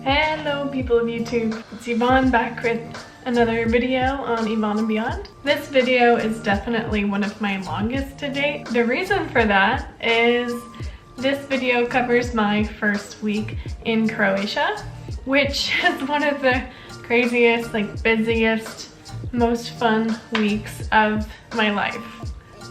Hello people of YouTube, it's Yvonne back with another video on Yvonne and Beyond. This video is definitely one of my longest to date. The reason for that is this video covers my first week in Croatia, which is one of the craziest, busiest, most fun weeks of my life.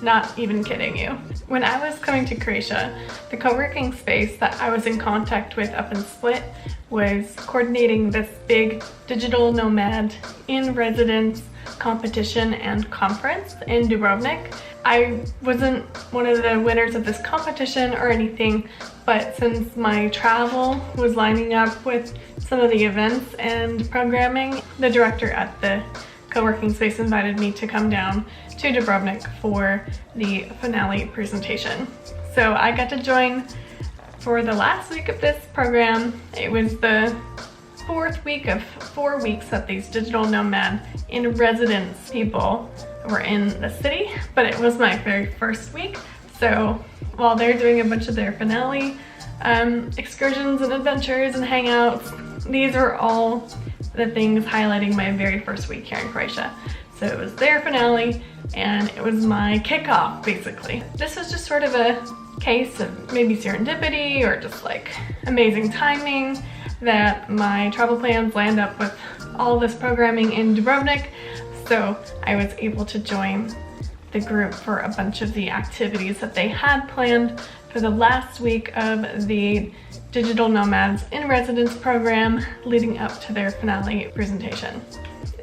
Not even kidding you. When I was coming to Croatia, the co-working space that I was in contact with up in Split was coordinating this big Digital Nomad In-Residence competition and conference in Dubrovnik. I wasn't one of the winners of this competition or anything, but since my travel was lining up with some of the events and programming, the director at the co-working space invited me to come down to Dubrovnik for the finale presentation. So I got to join for the last week of this program. It was the fourth week of 4 weeks that these Digital Nomad In-Residence people were in the city, but it was my very first week. So while they're doing a bunch of their finale excursions and adventures and hangouts, these are all the things highlighting my very first week here in Croatia. So it was their finale and it was my kickoff basically. This was just sort of a case of maybe serendipity or just amazing timing that my travel plans lined up with all this programming in Dubrovnik. So I was able to join the group for a bunch of the activities that they had planned for the last week of the Digital Nomads In-Residence program leading up to their finale presentation.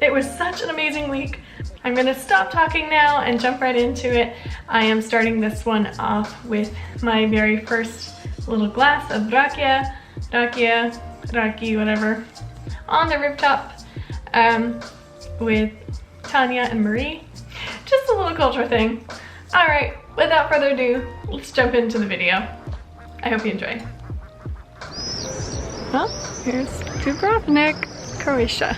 It was such an amazing week. I'm gonna stop talking now and jump right into it. I am starting this one off with my very first little glass of rakia, whatever, on the rooftop with Tanya and Marie. Just a little culture thing. All right, without further ado, let's jump into the video. I hope you enjoy. Well, here's Dubrovnik, Croatia.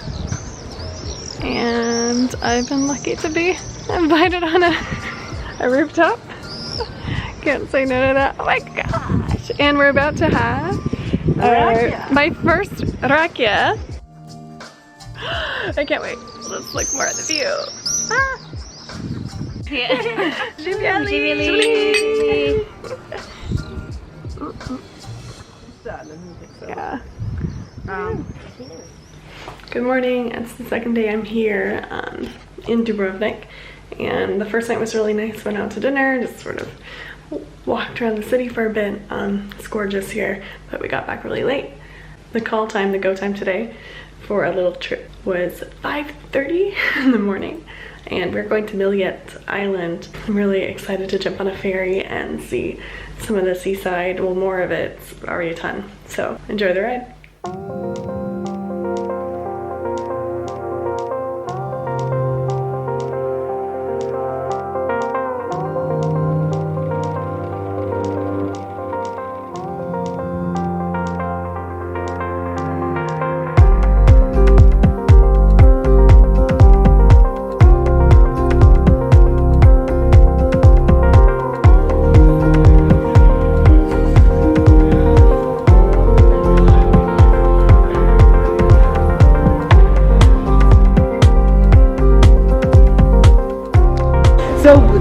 And I've been lucky to be invited on a rooftop. Can't say no to that. Oh my gosh. And we're about to have my first rakia. I can't wait. Let's look more at the view. Ah. Yeah. Yeah. Good morning. It's the second day I'm here in Dubrovnik, and the first night was really nice. Went out to dinner, just sort of walked around the city for a bit. It's gorgeous here, but we got back really late. The go time today for a little trip was 5:30 in the morning, and we're going to Miljet Island. I'm really excited to jump on a ferry and see some of the seaside. Well, more of it. It's already a ton. So enjoy the ride.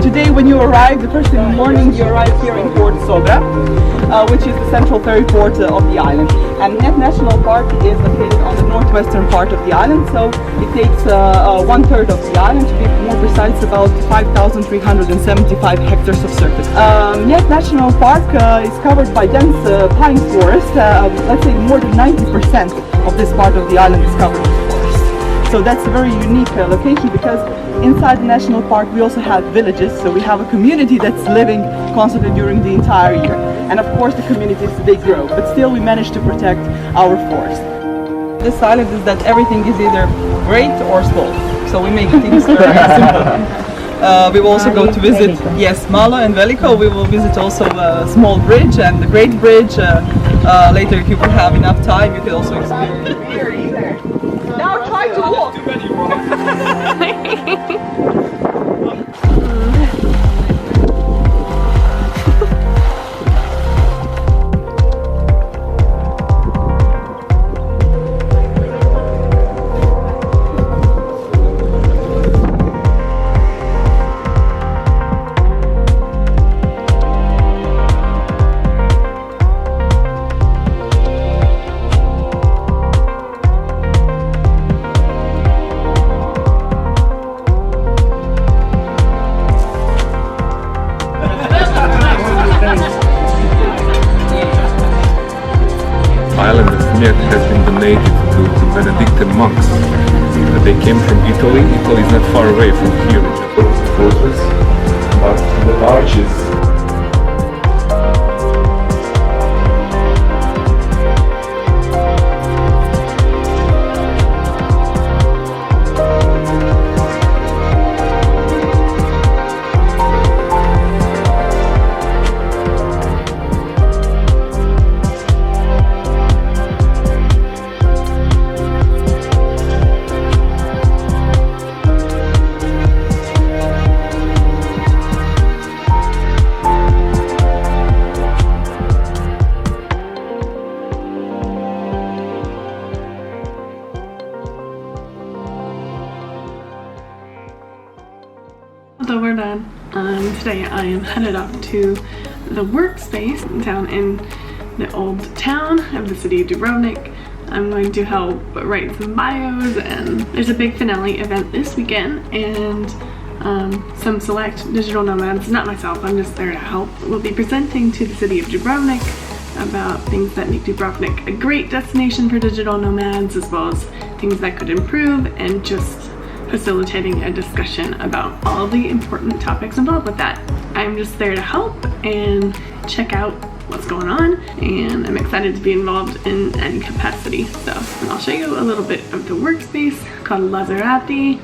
Today when you arrive, the first thing in the morning, you arrive here in Port Sobra, which is the central ferry port of the island. And Net National Park is located on the northwestern part of the island, so it takes 1/3 of the island, to be more precise, about 5,375 hectares of surface. Net National Park is covered by dense pine forest. Let's say more than 90% of this part of the island is covered with forest. So that's a very unique location, because inside the national park we also have villages, so we have a community that's living constantly during the entire year. And of course the communities, they grow, but still we manage to protect our forest. This island is that everything is either great or small, so we make things very simple. We will also go to visit, yes, Malo and Veliko. We will visit also a small bridge and the Great Bridge. Later, if you will have enough time, you can also experience. Now try to walk. met has been donated to Benedictine monks. They came from Italy. Italy is not far away from here. But the arches. So we're done. Today I am headed up to the workspace down in the old town of the city of Dubrovnik. I'm going to help write some bios, and there's a big finale event this weekend, and some select digital nomads, not myself, I'm just there to help, will be presenting to the city of Dubrovnik about things that make Dubrovnik a great destination for digital nomads, as well as things that could improve, and just facilitating a discussion about all the important topics involved with that. I'm just there to help and check out what's going on, and I'm excited to be involved in any capacity. So I'll show you a little bit of the workspace called Lazarati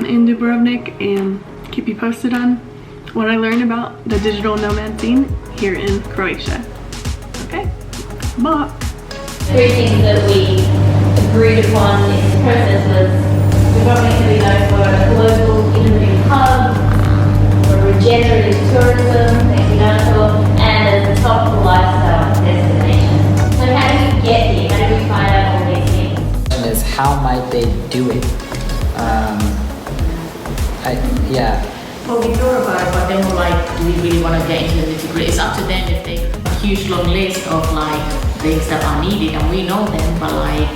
in Dubrovnik, and keep you posted on what I learned about the digital nomad scene here in Croatia. Okay, bye. 3 things that we agreed upon in the process was Dubrovnik to be known for a global innovative hub, for regenerative tourism, and as a top lifestyle destination. So how do we get here? How do we find out all these things? Is how might they do it? Well, we thought about it, but then we're like, do we really want to get into the nitty-gritty? It's up to them if they have a huge long list of like things that are needed, and we know them, but like,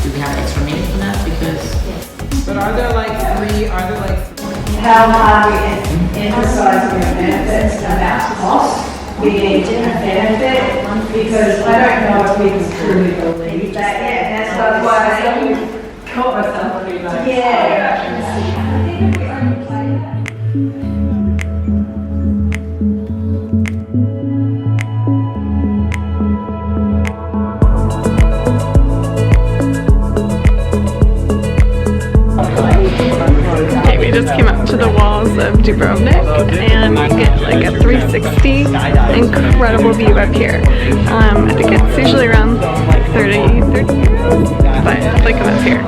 do we have extra minutes for that? Because But are there like how high we emphasize the benefits about cost, we need to benefit, because I don't know if we can truly believe that yet. That's why I caught myself. Yeah. Okay, we just came up to the walls of Dubrovnik, and you get like a 360 incredible view up here. I think it's usually around like 30 euros, but it's like I'm up here.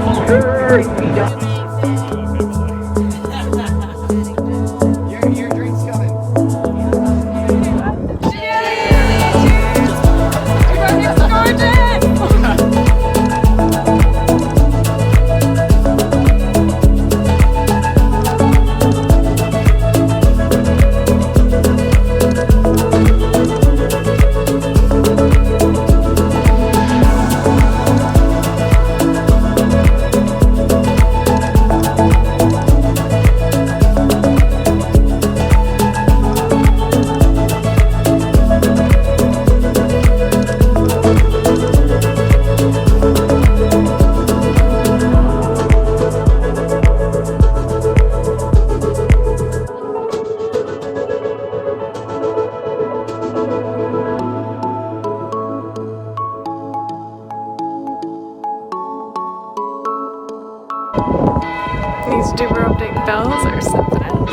These Dubrovnik bells are something else.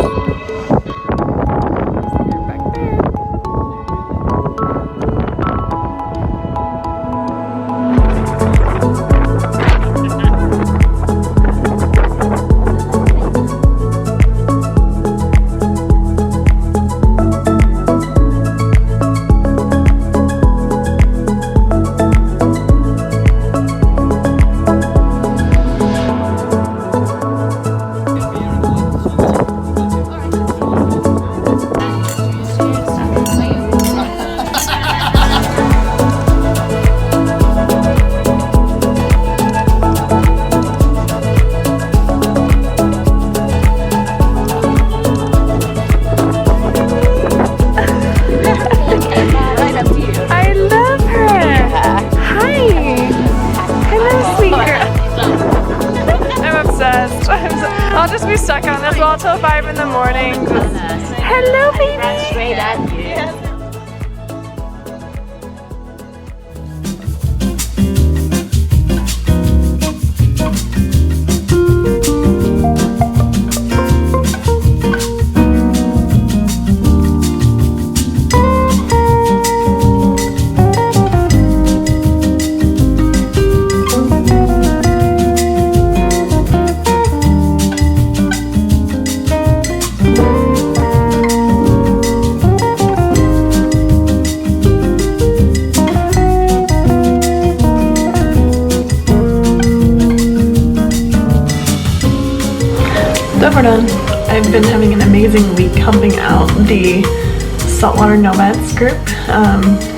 They're back there. all till 5 in the morning. Hello, baby. Straight at you. I've been having an amazing week helping out the Saltwater Nomads group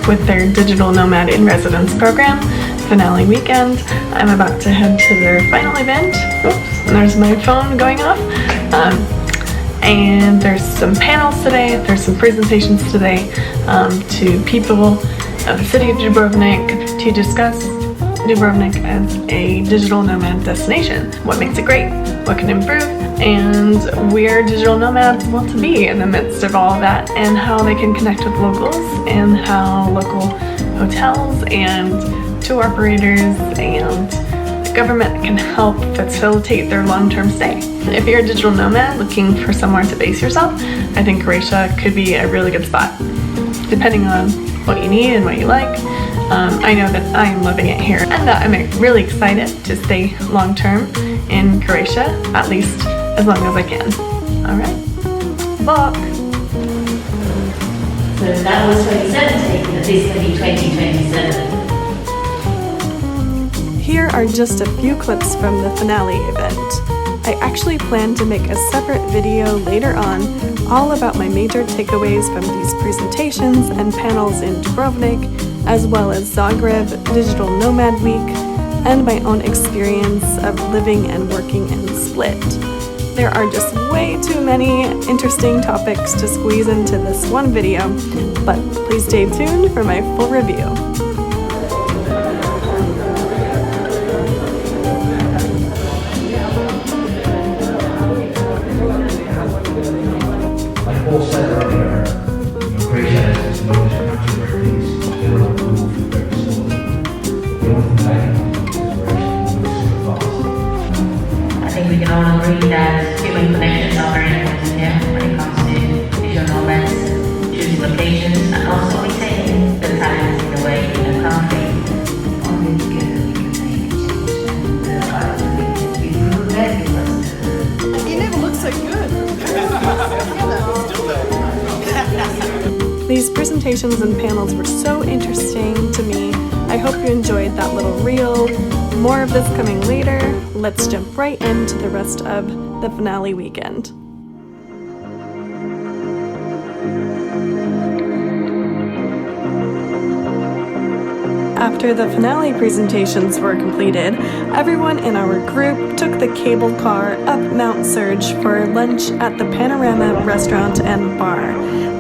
with their Digital Nomad In-Residence program, finale weekend. I'm about to head to their final event. Oops, there's my phone going off. And there's some panels today, there's some presentations today to people of the city of Dubrovnik to discuss Dubrovnik as a digital nomad destination. What makes it great? What can improve? And where digital nomads want to be in the midst of all of that, and how they can connect with locals, and how local hotels and tour operators and the government can help facilitate their long-term stay. If you're a digital nomad looking for somewhere to base yourself, I think Croatia could be a really good spot, depending on what you need and what you like. I know that I'm loving it here, and I'm really excited to stay long-term in Croatia, at least as long as I can. All right, book. So that was 2017, but this can be 2027. Here are just a few clips from the finale event. I actually plan to make a separate video later on all about my major takeaways from these presentations and panels in Dubrovnik, as well as Zagreb Digital Nomad Week, and my own experience of living and working in Split. There are just way too many interesting topics to squeeze into this one video, but please stay tuned for my full review. Like Paul said earlier, Croatia is this known as a country where things generally move very slowly. The only thing I can do is we're actually moving super fast. I think we can all agree that human connections are very important here when it comes to digital nomads, choosing locations, and also retaining the talent in a way in a country. Only together we can make a change, and I think we prove that because You never look so good. These presentations and panels were so interesting to me. I hope you enjoyed that little reel. More of this coming later. Let's jump right into the rest of the finale weekend. After the finale presentations were completed, everyone in our group took the cable car up Mount Surge for lunch at the Panorama Restaurant and Bar.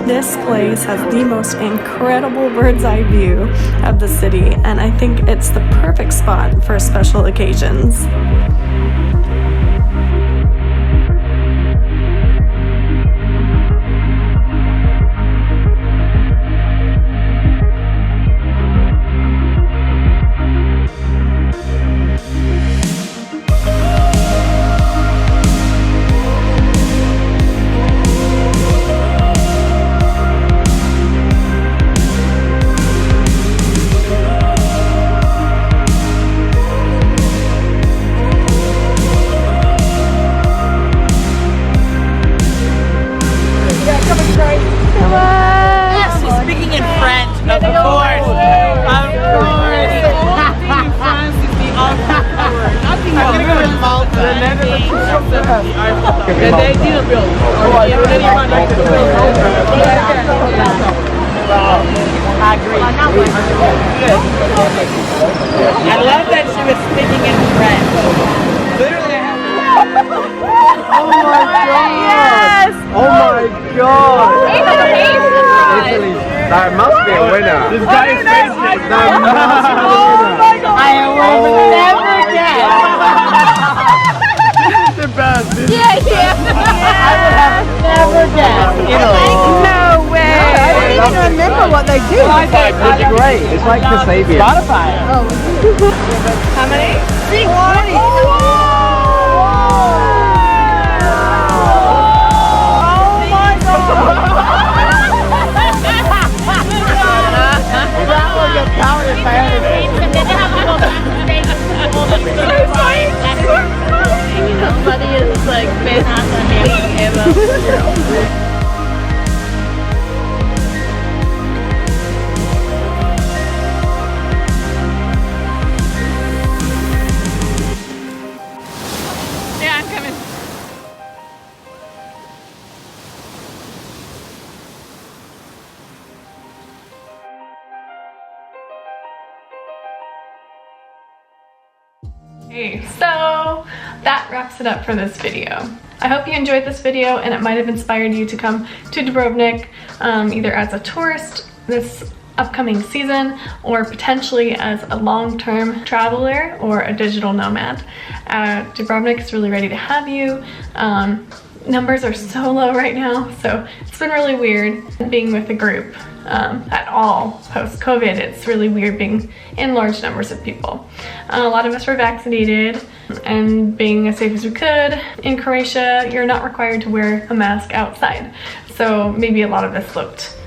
This place has the most incredible bird's eye view of the city, and I think it's the perfect spot for special occasions. I love that she was speaking in French. Literally, Oh my god! Yes! Oh my god! Italy! That must be a winner. this guy is fancy. That must be a winner. I will never guess. The best. Yeah! they do. It's great. It's like Kasabian. Spotify. How many? 640. Nobody is like best ever. Yeah, I'm coming. Okay, so that wraps it up for this video. I hope you enjoyed this video and it might have inspired you to come to Dubrovnik either as a tourist this upcoming season or potentially as a long-term traveler or a digital nomad. Dubrovnik is really ready to have you. Numbers are so low right now, so it's been really weird being with a group at all post-COVID. It's really weird being in large numbers of people. A lot of us were vaccinated and being as safe as we could. In Croatia, you're not required to wear a mask outside, so maybe a lot of this looked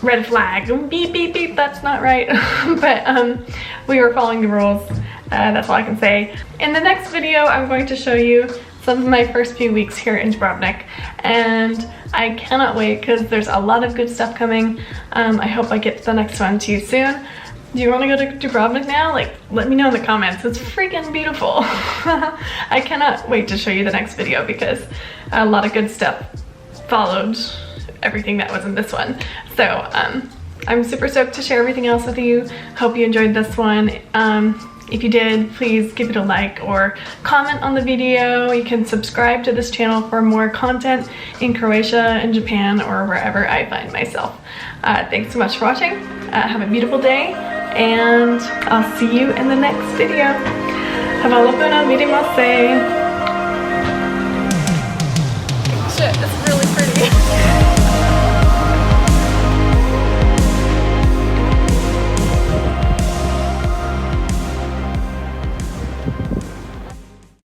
red flag, beep beep beep, that's not right. But we were following the rules, that's all I can say. In the next video, I'm going to show you some of my first few weeks here in Dubrovnik, and I cannot wait because there's a lot of good stuff coming. I hope I get to the next one to you soon. Do you want to go to Dubrovnik now? Like, let me know in the comments. It's freaking beautiful. I cannot wait to show you the next video because a lot of good stuff followed everything that was in this one. So I'm super stoked to share everything else with you. Hope you enjoyed this one. If you did, please give it a like or comment on the video. You can subscribe to this channel for more content in Croatia and Japan or wherever I find myself. Thanks so much for watching. Have a beautiful day, and I'll see you in the next video. Hvala puno, vidimo se. Shit, it's really pretty.